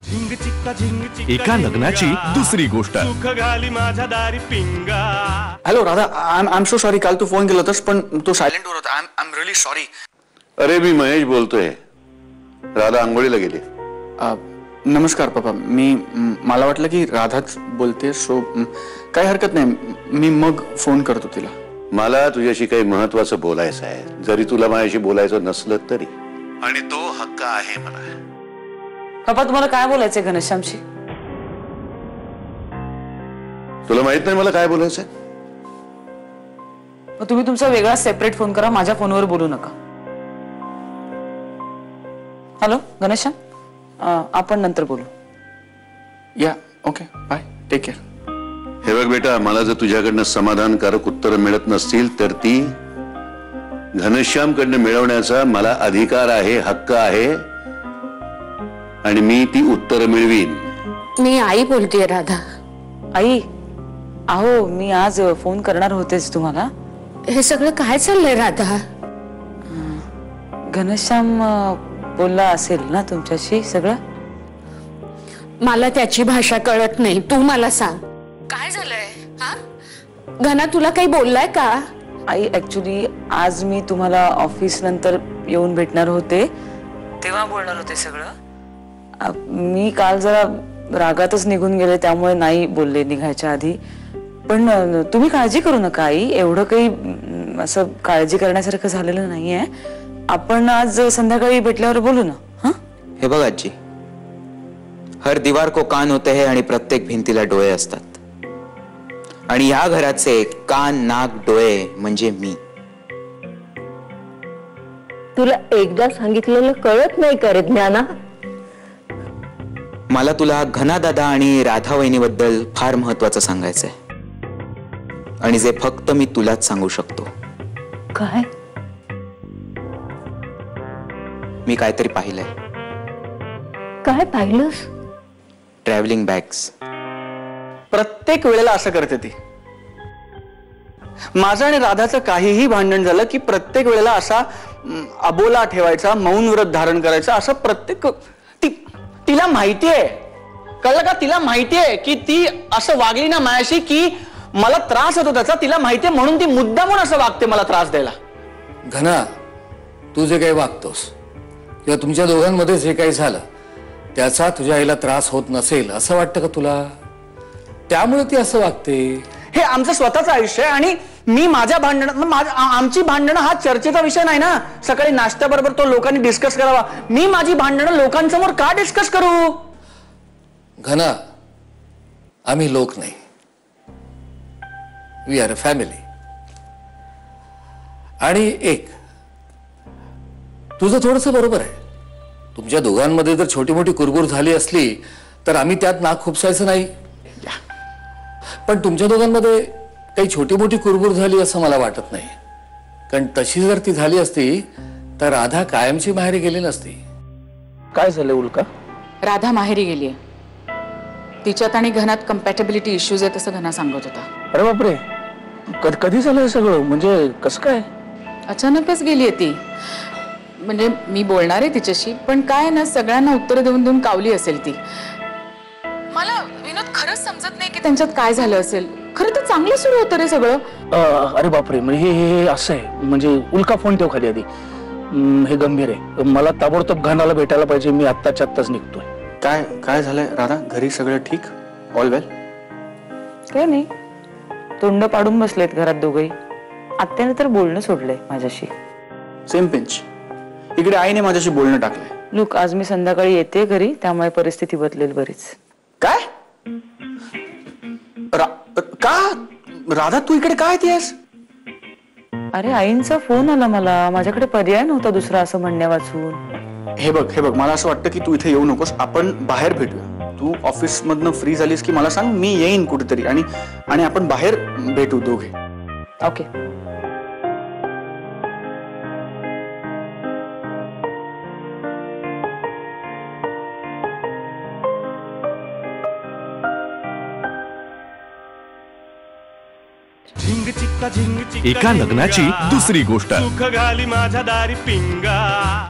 एका लग्नाची दुसरी गोष्ट। Hello Radha, I am so sorry, काल तू फोन केला होतास पण तो सायलेंट वर होता। I am really sorry. अरे मी महेश बोलतोय, राधा आंघोळीला गेली। नमस्कार पप्पा, मला वाटलं की राधाच बोलते, सो काही हरकत नाही, मी मग फोन करतो तिला। मला तुझ्याशी काही महत्त्वाचं बोलायचं आहे, जरी तुला माझ्याशी बोलायचं नसलं तरी, आणि तो हक्क आहे मला। पप्पा तुम्हाला काय बोलायचंय घनश्यामशी? तुला माहित नाही मला काय बोलायचंय? मग तुम्ही तुमचा वेगळा सेपरेट फोन करा, माझ्या फोनवर बोलू नका। हॅलो घनश्याम, आपण नंतर बोलू। या ओके, बाय, टेक केअर। हे बघ बेटा, मला जर तुझ्याकडनं समाधानकारक उत्तर मिळत नसतील तर ती घनश्यामकडनं मिळवण्याचा मला अधिकार आहे, हक्क आहे, आणि मी ती उत्तर मिळवीन। मी आई बोलतेय राधा। आई, अहो मी आज फोन करणार होतेच तुम्हाला। हे सगळं काय चाललंय राधा? घनश्याम बोलला असेल ना तुमच्याशी सगळं? मला त्याची भाषा कळत नाही, तू मला सांग काय झालंय? हा, घना तुला काही बोललाय का? आई ऍक्च्युली आज मी तुम्हाला ऑफिस नंतर येऊन भेटणार होते, तेव्हा बोलणार होते सगळं। मी काल जरा रागातच निघून गेले, त्यामुळे नाही बोलले निघायच्या आधी। पण तुम्ही काळजी करू नका आई, एवढं काही असं काळजी करण्यासारखं झालेलं नाहीये। आपण आज संध्याकाळी भेटल्यावर बोलू ना। हाँ, हे बघ आजी, हर दीवार को कान होते हैं आणि प्रत्येक भिंतीला डोळे असतात, आणि या घराचे कान नाक डोळे म्हणजे मी। तुला एकदा सांगितलेलं कळत नाही का रे ज्ञाना? मला तुला घना दादा आणि राधा वहिनीबद्दल फार महत्वाचं सांगायचंय, आणि जे फक्त मी तुलाच सांगू शकतो। काय? मी काहीतरी पाहिलंय। काय पाहिलंस? Travelling bags. प्रत्येक वेळेला असं करते ती। माझं आणि राधाचं काहीही भांडण झालं की प्रत्येक वेळेला असा अबोला ठेवायचा, मौन व्रत धारण करायचं, असं प्रत्येक तिला माहितीये, कळलं का? तिला माहितीये की ती असं वागली ना माझ्याशी की मला त्रास होतो त्याचा, तिला माहितीये, म्हणून ती मुद्दामून असं वागते मला त्रास द्यायला। घना, तू जे काही वागतोस किंवा तुमच्या दोघांमध्ये जे काही झालं त्याचा तुझ्या आईला त्रास होत नसेल असं वाटतं का तुला? त्यामुळे ती असं वागते। हे आमचं स्वतःचं आयुष्य आहे, आणि मी माझ्या भांडणात, आमची भांडणं हा चर्चेचा विषय नाही ना। सकाळी नाश्त्याबरोबर तो लोकांनी डिस्कस करावा, मी माझी भांडणं लोकांसमोर का डिस्कस करू? घना, आम्ही लोक नाही, वी आर अ फॅमिली। आणि एक तुझं थोडंसं बरोबर आहे, तुमच्या दोघांमध्ये जर छोटी मोठी कुरबुर झाली असली तर आम्ही त्यात नाक खुपसायचं नाही, पण तुमच्या दोघांमध्ये काही छोटी मोठी कुरबुर झाली असं मला वाटत नाही, कारण तशी जर ती झाली असती तर राधा कायमची माहेरी गेली नसती। काय झालं उल्का? राधा माहेरी गेलीये, तिच्यात आणि घनात कम्पॅटेबिलिटी इश्यूज आहेत असं घना सांगत होता। अरे बापरे, कधी झालं हे सगळं? म्हणजे कसं काय? अचानकच गेलीये ती, म्हणजे मी बोलणार आहे तिच्याशी, पण काय ना, सगळ्यांना उत्तर देऊन देऊन कावली असेल ती। मला विनोद खरंच समजत नाही की त्यांच्यात काय झालं असेल। खरं तर चांगलं सुरू होतं रे सगळं। अरे बापरे, म्हणजे हे असं आहे? म्हणजे उल्का फोन ठेव खाली आधी, हे गंभीर आहे, मला ताबडतोब घनाला भेटायला पाहिजे, मी आत्ताच्या आत्ताच निघतोय। काय झालंय राधा? घरी सगळं ठीक? ऑल वेल? काय नाही, तोंड पाडून बसलेत घरात दोघही। आत्याने तर बोलणं सोडलंय माझ्याशी। सेम पिंच, इकडे आईने माझ्याशी बोलणं टाकलंय। लुक, आज मी संध्याकाळी येते घरी, त्यामुळे परिस्थिती बदलेल बरीच। काय? का राधा, तू इकडे काय येतेस? अरे आईंचा फोन आला मला, माझ्याकडे पर्याय नव्हता दुसरा असं म्हणण्या वाचून। हे बघ, मला असं वाटतं की तू इथे येऊ नकोस, आपण बाहेर भेटूया। तू ऑफिस मधनं फ्री झालीस की मला सांग, मी येईन कुठेतरी, आणि आपण बाहेर भेटू दोघे। ओके। एका लग्नाची दुसरी गोष्ट।